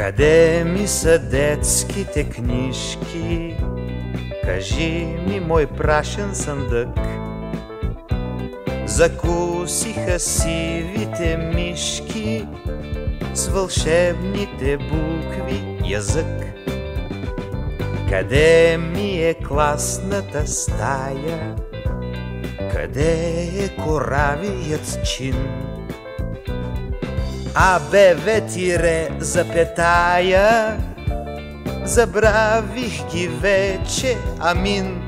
Къде ми са детските книжки? Кажи ми, мой прашен съндък. Закусиха сивите мишки с вълшебните букви язък. Къде ми е класната стая? Къде е коравият чин? А, Б, В, тире, запетая, забравих ги вече, амин.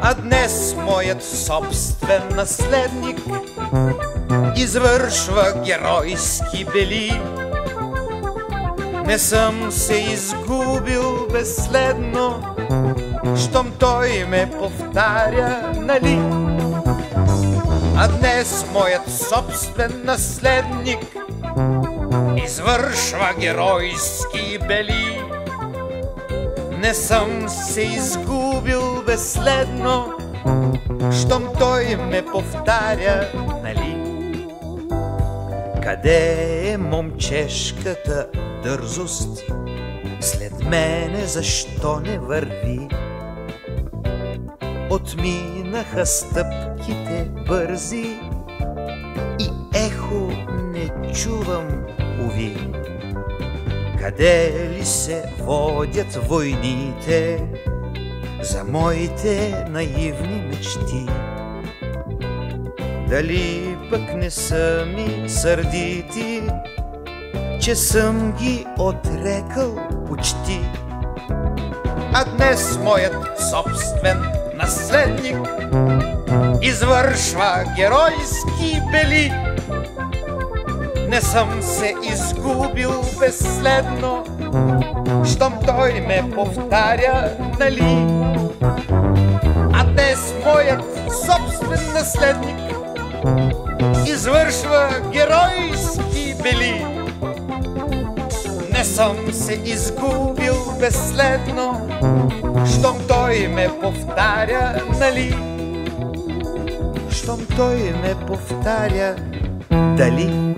А днес моят собствен наследник извършва геройски бели. Не съм се изгубил безследно, щом той ме повтаря, нали? А днес моят собствен наследник извършва геройски бели. Не съм се изгубил безследно, щом той ме повтаря, нали? Къде е момчешката дързост? След мене защо не върви? Отминаха стъпките бързи и ехо не чувам, уви. Къде ли се водят войните за моите наивни мечти? Дали пък не са ми сърдити, че съм ги отрекал почти? А днес моят собствен наследник извършва геройски бели. Не съм се изгубил безследно, щом той ме повтаря, нали? А днес моят собствен наследник извършва геройски бели. Не съм се изгубил безследно, щом той ме повтаря, нали? Щом той ме повтаря, дали?